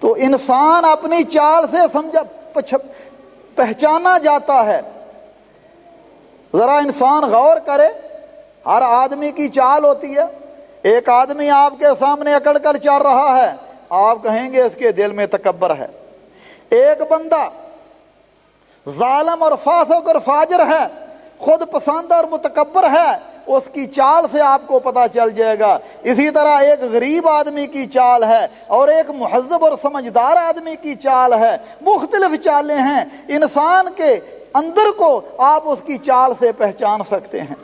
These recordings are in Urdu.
تو انسان اپنی چال سے پہچانا جاتا ہے۔ ذرا انسان غور کرے، ہر آدمی کی چال ہوتی ہے۔ ایک آدمی آپ کے سامنے اکڑ کر چل رہا ہے، آپ کہیں گے اس کے دل میں تکبر ہے۔ ایک بندہ ظالم اور فاسق اور فاجر ہے، خود پسند اور متکبر ہے، اس کی چال سے آپ کو پتا چل جائے گا۔ اسی طرح ایک غریب آدمی کی چال ہے اور ایک مہذب اور سمجھدار آدمی کی چال ہے، مختلف چالیں ہیں۔ انسان کے اندر کو آپ اس کی چال سے پہچان سکتے ہیں۔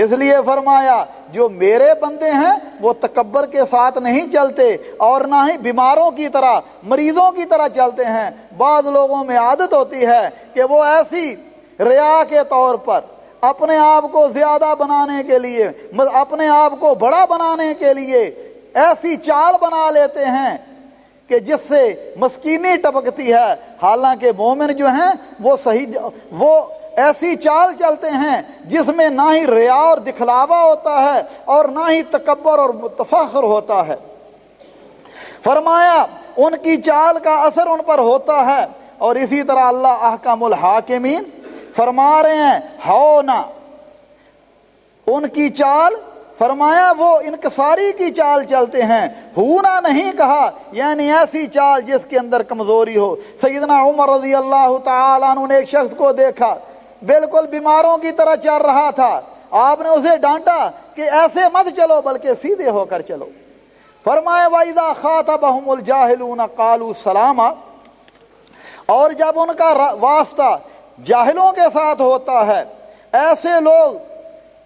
اس لیے فرمایا جو میرے بندے ہیں وہ تکبر کے ساتھ نہیں چلتے اور نہ ہی بیماروں کی طرح، مریضوں کی طرح چلتے ہیں۔ بعض لوگوں میں عادت ہوتی ہے کہ وہ ایسی ریا کے طور پر اپنے آپ کو زیادہ بنانے کے لیے، اپنے آپ کو بڑا بنانے کے لیے ایسی چال بنا لیتے ہیں کہ جس سے مسکینی ٹپکتی ہے۔ حالانکہ مومن جو ہیں وہ ایسی چال چلتے ہیں جس میں نہ ہی ریا اور دکھلاوا ہوتا ہے اور نہ ہی تکبر اور تفاخر ہوتا ہے۔ فرمایا ان کی چال کا اثر ان پر ہوتا ہے۔ اور اسی طرح اللہ احکم الحاکمین فرما رہے ہیں ہونا، ان کی چال فرمایا وہ انکساری کی چال چلتے ہیں، ہونا نہیں کہا، یعنی ایسی چال جس کے اندر کمزوری ہو۔ سیدنا عمر رضی اللہ تعالیٰ عنہ نے ایک شخص کو دیکھا، بالکل بیماروں کی طرح چل رہا تھا۔ آپ نے اسے ڈانٹا کہ ایسے مت چلو بلکہ سیدھے ہو کر چلو۔ فرمایا وَإِذَا خَاطَبَهُمُ الْجَاهِلُونَ قَالُوا سَلَامًا، اور جب ان کا واسطہ جاہلوں کے ساتھ ہوتا ہے، ایسے لوگ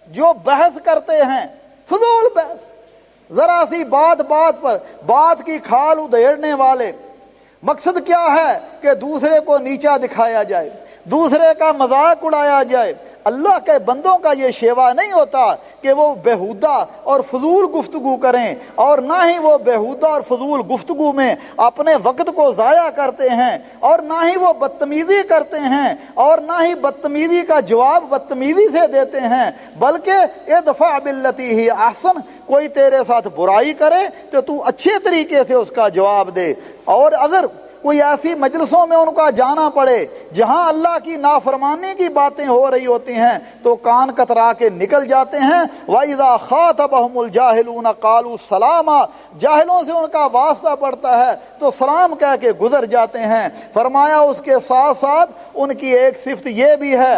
جو بحث کرتے ہیں، فضول بحث، ذرا سی بات پر بات کی کھال ادھیڑنے والے، مقصد کیا ہے کہ دوسرے کو نیچا دکھایا جائے، دوسرے کا مذاق اڑایا جائے۔ اللہ کے بندوں کا یہ شیوا نہیں ہوتا کہ وہ بےہودہ اور فضول گفتگو کریں، اور نہ ہی وہ بےہودہ اور فضول گفتگو میں اپنے وقت کو ضائع کرتے ہیں، اور نہ ہی وہ بدتمیزی کرتے ہیں، اور نہ ہی بدتمیزی کا جواب بدتمیزی سے دیتے ہیں، بلکہ ادفع باللتی ہی احسن، کوئی تیرے ساتھ برائی کرے تو تو اچھے طریقے سے اس کا جواب دے۔ اور اگر کوئی ایسی مجلسوں میں ان کا جانا پڑے جہاں اللہ کی نافرمانی کی باتیں ہو رہی ہوتی ہیں تو کان کترا کے نکل جاتے ہیں۔ وَإِذَا خَاطَبَهُمُ الْجَاهِلُونَ قَالُوا سَلَامًا، جاہلوں سے ان کا واسطہ پڑتا ہے تو سلام کہہ کے گزر جاتے ہیں۔ فرمایا اس کے ساتھ ساتھ ان کی ایک صفت یہ بھی ہے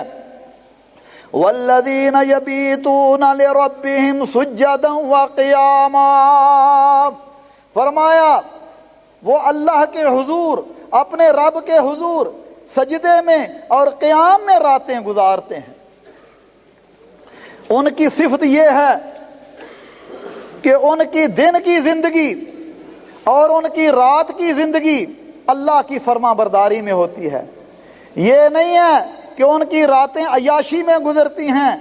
وَالَّذِينَ يَبِيتُونَ لِرَبِّهِمْ سُجَّدًا وَقِيَامًا، فرمایا وہ اللہ کے حضور، اپنے رب کے حضور سجدے میں اور قیام میں راتیں گزارتے ہیں۔ ان کی صفت یہ ہے کہ ان کی دن کی زندگی اور ان کی رات کی زندگی اللہ کی فرما برداری میں ہوتی ہے۔ یہ نہیں ہے کہ ان کی راتیں عیاشی میں گزرتی ہیں،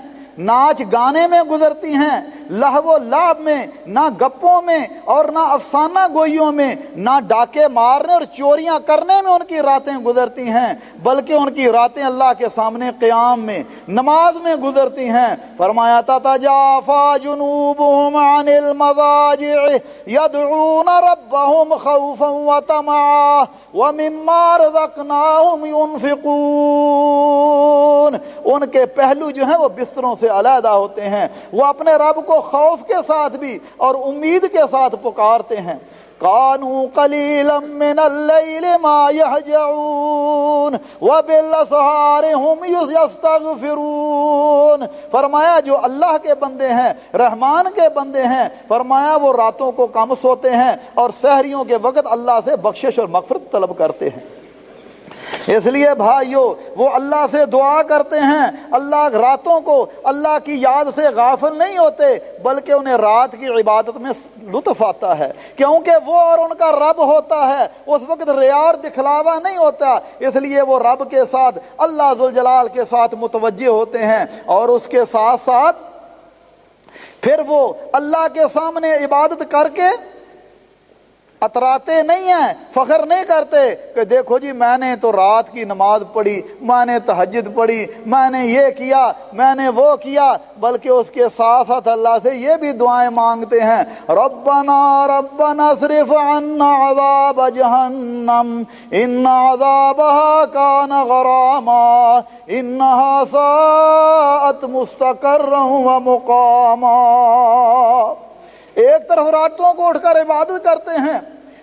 ناچ گانے میں گزرتی ہیں، لہو و لعب میں، نہ گپوں میں اور نہ افسانہ گوئیوں میں، نہ ڈاکے مارنے اور چوریاں کرنے میں ان کی راتیں گزرتی ہیں، بلکہ ان کی راتیں اللہ کے سامنے قیام میں، نماز میں گزرتی ہیں۔ فرمایا تتجافى جنوبهم عن المضاجع يدعون ربهم خوفا وطمعا ومما رزقناهم ينفقون، ان کے پہلو جو ہیں وہ بستروں سے علیحدہ ہوتے ہیں، وہ اپنے رب کو خوف کے ساتھ بھی اور امید کے ساتھ پکارتے ہیں۔ كانوا قليلا من الليل ما يهجعون وبالاسحار هم يستغفرون، فرمایا جو اللہ کے بندے ہیں، رحمان کے بندے ہیں، فرمایا وہ راتوں کو کم سوتے ہیں اور سحریوں کے وقت اللہ سے بخشش اور مغفرت طلب کرتے ہیں۔ اس لیے بھائیو وہ اللہ سے دعا کرتے ہیں، اللہ راتوں کو اللہ کی یاد سے غافل نہیں ہوتے، بلکہ انہیں رات کی عبادت میں لطف آتا ہے، کیونکہ وہ اور ان کا رب ہوتا ہے، اس وقت ریا اور دکھلاوا نہیں ہوتا، اس لیے وہ رب کے ساتھ، اللہ ذوالجلال کے ساتھ متوجہ ہوتے ہیں، اور اس کے ساتھ ساتھ پھر وہ اللہ کے سامنے عبادت کر کے اتراتے نہیں ہیں, فخر نہیں کرتے کہ دیکھو جی میں نے تو رات کی نماز پڑھی, میں نے تہجد پڑھی, میں نے یہ کیا, میں نے وہ کیا, بلکہ اس کے ساتھ ساتھ اللہ سے یہ بھی دعائیں مانگتے ہیں, ربنا ربنا اصرف عنا عذاب جہنم ان عذابها كان غراما انها ساءت مستقرا ومقاما. ایک طرف راتوں کو اٹھ کر عبادت کرتے ہیں,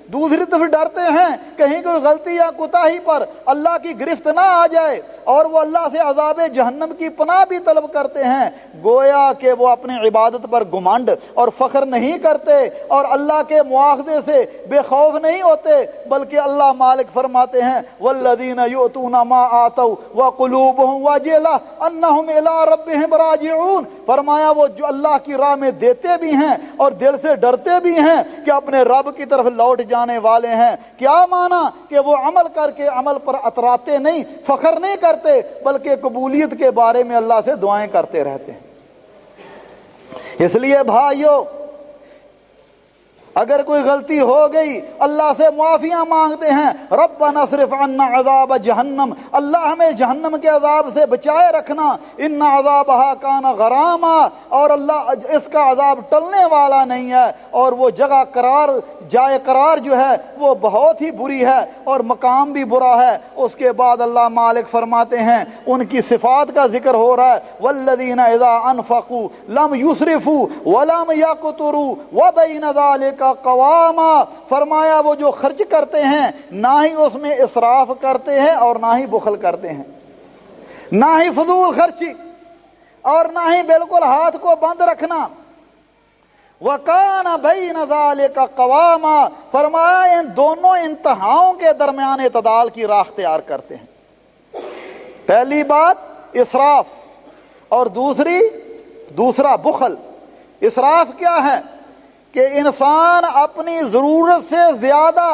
دوسری طرف ڈرتے ہیں کہیں کوئی غلطی یا کوتاہی پر اللہ کی گرفت نہ آ جائے, اور وہ اللہ سے عذاب جہنم کی پناہ بھی طلب کرتے ہیں. گویا کہ وہ اپنی عبادت پر گمانڈ اور فخر نہیں کرتے اور اللہ کے مواخذے سے بے خوف نہیں ہوتے, بلکہ اللہ مالک فرماتے ہیں والذین یؤتون ما آتوا وقلوبهم وجلہ انہم الی ربہم راجعون. فرمایا وہ جو اللہ کی راہ میں دیتے بھی ہیں اور دل سے ڈرتے بھی ہیں کہ اپنے رب کی طرف لوٹ جانے والے ہیں. کیا مانا کہ وہ عمل کر کے عمل پر اتراتے نہیں, فخر نہیں کرتے, بلکہ قبولیت کے بارے میں اللہ سے دعائیں کرتے رہتے ہیں. اس لیے بھائیو, اگر کوئی غلطی ہو گئی اللہ سے معافیاں مانگتے ہیں, ربنا اصرف عنا عذاب جہنم, اللہ ہمیں جہنم کے عذاب سے بچائے رکھنا, ان عذابها کان غراما, اور اللہ اس کا عذاب ٹلنے والا نہیں ہے, اور وہ جگہ قرار جائے قرار جو ہے وہ بہت ہی بری ہے اور مقام بھی برا ہے. اس کے بعد اللہ مالک فرماتے ہیں, ان کی صفات کا ذکر ہو رہا ہے, والذین اذا انفقوا لم یسرفوا ولم یقتروا وبین ذلک قواما. فرمایا وہ جو خرچ کرتے ہیں نہ ہی اس میں اسراف کرتے ہیں اور نہ ہی بخل کرتے ہیں, نہ ہی فضول خرچی اور نہ ہی بالکل ہاتھ کو بند رکھنا. وَكَانَ بَيْنَ ذَلِكَ قَوَامًا. فرمایا ان دونوں انتہاؤں کے درمیان اعتدال کی راہ اختیار کرتے ہیں. پہلی بات اسراف اور دوسرا بخل. اسراف کیا ہے کہ انسان اپنی ضرورت سے زیادہ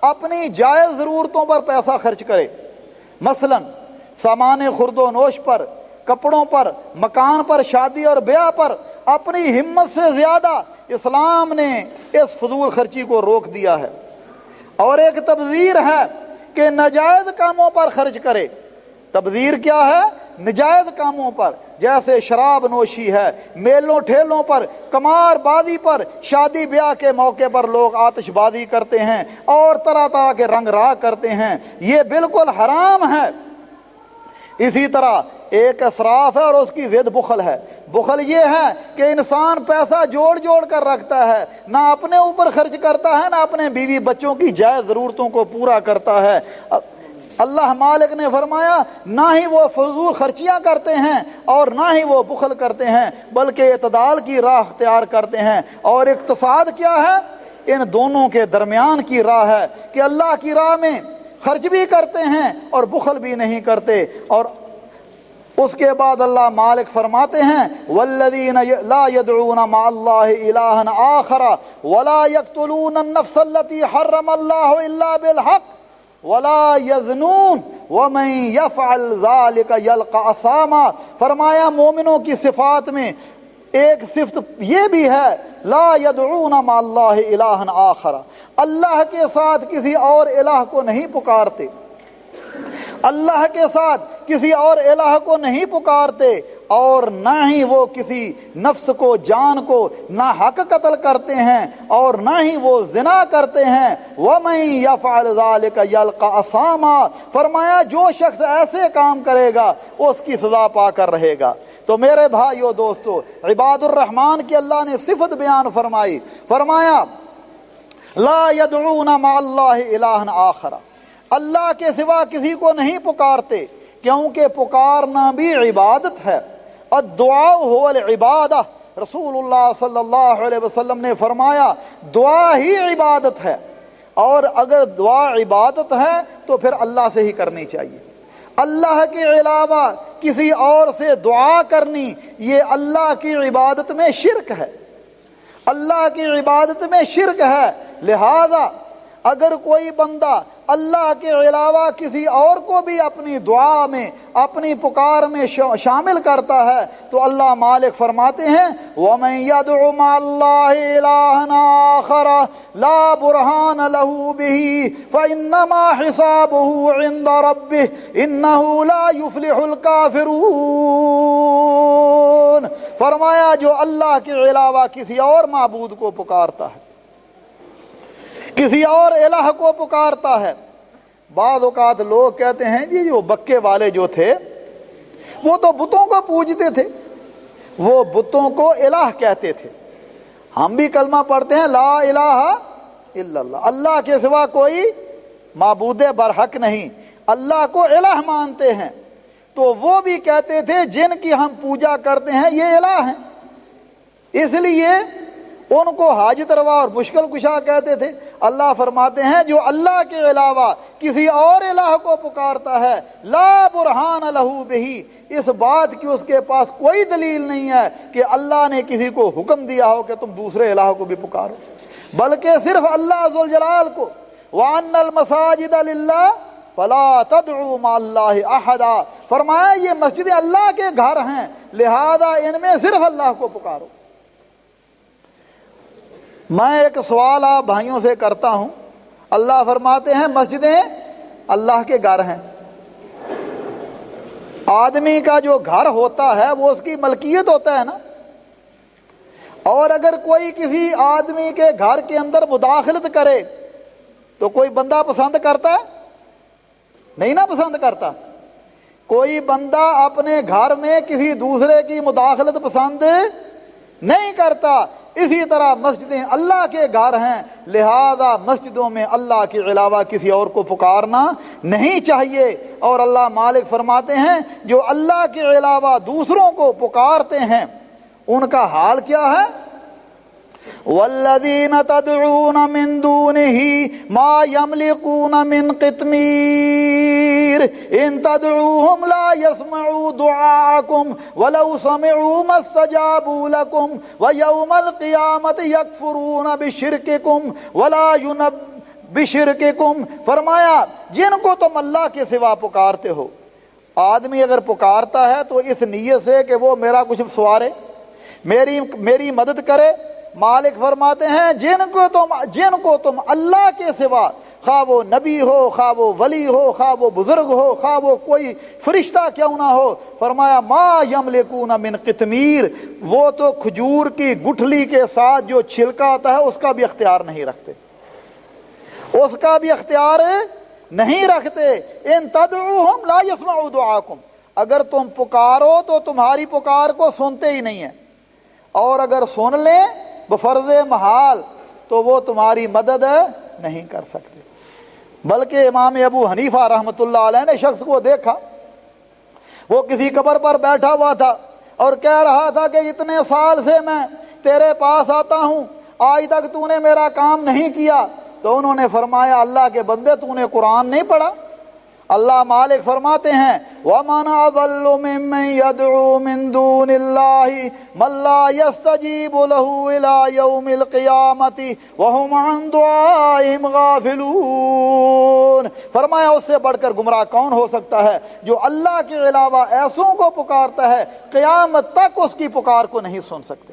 اپنی جائز ضرورتوں پر پیسہ خرچ کرے, مثلا سامان خرد و نوش پر, کپڑوں پر, مکان پر, شادی اور بیاہ پر اپنی ہمت سے زیادہ. اسلام نے اس فضول خرچی کو روک دیا ہے. اور ایک تبذیر ہے کہ ناجائز کاموں پر خرچ کرے. تبذیر کیا ہے؟ ناجائز کاموں پر, جیسے شراب نوشی ہے, میلوں ٹھیلوں پر, قمار بازی پر, شادی بیاہ کے موقع پر لوگ آتش بازی کرتے ہیں اور طرح طرح کے رنگ راہ کرتے ہیں, یہ بالکل حرام ہے. اسی طرح ایک اسراف ہے اور اس کی ضد بخل ہے. بخل یہ ہے کہ انسان پیسہ جوڑ کر رکھتا ہے, نہ اپنے اوپر خرچ کرتا ہے, نہ اپنے بیوی بچوں کی جائز ضرورتوں کو پورا کرتا ہے. اللہ مالک نے فرمایا نہ ہی وہ فضول خرچیاں کرتے ہیں اور نہ ہی وہ بخل کرتے ہیں, بلکہ اعتدال کی راہ اختیار کرتے ہیں. اور اقتصاد کیا ہے؟ ان دونوں کے درمیان کی راہ ہے کہ اللہ کی راہ میں خرچ بھی کرتے ہیں اور بخل بھی نہیں کرتے. اور اس کے بعد اللہ مالک فرماتے ہیں والذین لا يدعون مع اللہ الہا آخر ولا يقتلون النفس التي حرم اللہ الا بالحق ولا يزنون ومن يفعل ذلك يلقى اثاما. فرمایا مومنوں کی صفات میں ایک صفت یہ بھی ہے, لا يدعون مع اللہ الہا آخر, اللہ کے ساتھ کسی اور الہ کو نہیں پکارتے, اللہ کے ساتھ کسی اور الہ کو نہیں پکارتے, اور نہ ہی وہ کسی نفس کو, جان کو نہ حق قتل کرتے ہیں اور نہ ہی وہ زنا کرتے ہیں. وَمَن يَفْعَلْ ذَلِكَ يَلْقَ أَثَامًا. فرمایا جو شخص ایسے کام کرے گا اس کی سزا پا کر رہے گا. تو میرے بھائیو دوستو, عباد الرحمن کی اللہ نے صفت بیان فرمائی, فرمایا لا يدعون مع اللہ الہا آخر, اللہ کے سوا کسی کو نہیں پکارتے, کیونکہ پکارنا بھی عبادت ہے. الدعاء هو العبادہ. رسول اللہ صلی اللہ علیہ وسلم نے فرمایا دعا ہی عبادت ہے, اور اگر دعا عبادت ہے تو پھر اللہ سے ہی کرنی چاہیے. اللہ کے علاوہ کسی اور سے دعا کرنی یہ اللہ کی عبادت میں شرک ہے, اللہ کی عبادت میں شرک ہے. لہذا اگر کوئی بندہ اللہ کے علاوہ کسی اور کو بھی اپنی دعا میں اپنی پکار میں شامل کرتا ہے تو اللہ مالک فرماتے ہیں وَمَن يَدْعُ مَعَ اللَّهِ إِلَٰهًا آخَرَ لَا بُرْهَانَ لَهُ بِهِ فَإِنَّمَا حِسَابُهُ عِندَ رَبِّهِ إِنَّهُ لَا يُفْلِحُ الْكَافِرُونَ۔ فرمایا جو اللہ کے علاوہ کسی اور معبود کو پکارتا ہے، کسی اور الہ کو پکارتا ہے۔ بعض اوقات لوگ کہتے ہیں جی وہ مکے والے جو تھے وہ تو بتوں کو پوجتے تھے، وہ بتوں کو الہ کہتے تھے۔ ہم بھی کلمہ پڑھتے ہیں لا الہ الا اللہ، اللہ کے سوا کوئی معبود برحق نہیں، اللہ کو الہ مانتے ہیں۔ تو وہ بھی کہتے تھے جن کی ہم پوجا کرتے ہیں یہ الہ ہیں، اس لیے ان کو حاجت روا اور مشکل کشا کہتے تھے۔ اللہ فرماتے ہیں جو اللہ کے علاوہ کسی اور الہ کو پکارتا ہے لا برہان لہ بہ، اس بات کی اس کے پاس کوئی دلیل نہیں ہے کہ اللہ نے کسی کو حکم دیا ہو کہ تم دوسرے الہ کو بھی پکارو، بلکہ صرف اللہ ذوالجلال کو۔ وَأَنَّ الْمَسَاجِدَ لِلَّهِ فَلَا تَدْعُوا مَعَ اللَّهِ أَحَدًا، فرمایا یہ مسجدیں اللہ کے گھر ہیں لہذا ان میں صرف اللہ کو پکارو۔ میں ایک سوال آپ بھائیوں سے کرتا ہوں، اللہ فرماتے ہیں مسجدیں اللہ کے گھر ہیں، آدمی کا جو گھر ہوتا ہے وہ اس کی ملکیت ہوتا ہے نا، اور اگر کوئی کسی آدمی کے گھر کے اندر مداخلت کرے تو کوئی بندہ پسند کرتا ہے؟ نہیں نا پسند کرتا۔ کوئی بندہ اپنے گھر میں کسی دوسرے کی مداخلت پسند نہیں کرتا۔ اسی طرح مسجدیں اللہ کے گھر ہیں لہذا مسجدوں میں اللہ کے علاوہ کسی اور کو پکارنا نہیں چاہیے۔ اور اللہ مالک فرماتے ہیں جو اللہ کے علاوہ دوسروں کو پکارتے ہیں ان کا حال کیا ہے؟ والذین تدعون من دونه ما يملكون من قطمیر ان تدعوهم لا يسمعوا دعاءكم ولو سمعوا ما استجابوا لكم ويوم القيامة يكفرون بشرككم ولا بشرككم۔ فرمایا جن کو تم اللہ کے سوا پکارتے ہو، آدمی اگر پکارتا ہے تو اس نیت سے کہ وہ میرا کچھ سوارے، میری مدد کرے، مالک فرماتے ہیں جن کو تم اللہ کے سوا، خواہ وہ نبی ہو، خواہ وہ ولی ہو، خواہ وہ بزرگ ہو، خواہ وہ کوئی فرشتہ کیوں نہ ہو، فرمایا ما یملکون من قطمیر، وہ تو کھجور کی گٹھلی کے ساتھ جو چھلکا آتا ہے اس کا بھی اختیار نہیں رکھتے، اس کا بھی اختیار نہیں رکھتے۔ ان تدعوہم لا یسمعوا دعاکم، اگر تم پکارو تو تمہاری پکار کو سنتے ہی نہیں ہیں، اور اگر سن لیں بفرض محال تو وہ تمہاری مدد نہیں کر سکتے۔ بلکہ امام ابو حنیفہ رحمۃ اللہ علیہ نے شخص کو دیکھا، وہ کسی قبر پر بیٹھا ہوا تھا اور کہہ رہا تھا کہ اتنے سال سے میں تیرے پاس آتا ہوں، آج تک تو نے میرا کام نہیں کیا۔ تو انہوں نے فرمایا اللہ کے بندے تو نے قرآن نہیں پڑھا؟ اللہ مالک فرماتے ہیں وَمَنْ أَضَلُّ مِمَّنْ يَدْعُو مِن دُونِ اللَّهِ مَن لَّا يَسْتَجِيبُ لَهُ إِلَىٰ يَوْمِ الْقِيَامَةِ وَهُمْ عَن دُعَائِهِمْ غَافِلُونَ۔ فرمایا اس سے بڑھ کر گمراہ کون ہو سکتا ہے جو اللہ کے علاوہ ایسوں کو پکارتا ہے قیامت تک اس کی پکار کو نہیں سن سکتے،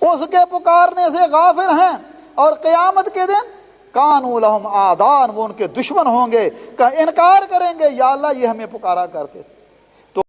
اس کے پکارنے سے غافل ہیں، اور قیامت کے دن کانوا لہم آدان، وہ ان کے دشمن ہوں گے، کہ انکار کریں گے یا اللہ یہ ہمیں پکارا کرتے تھے۔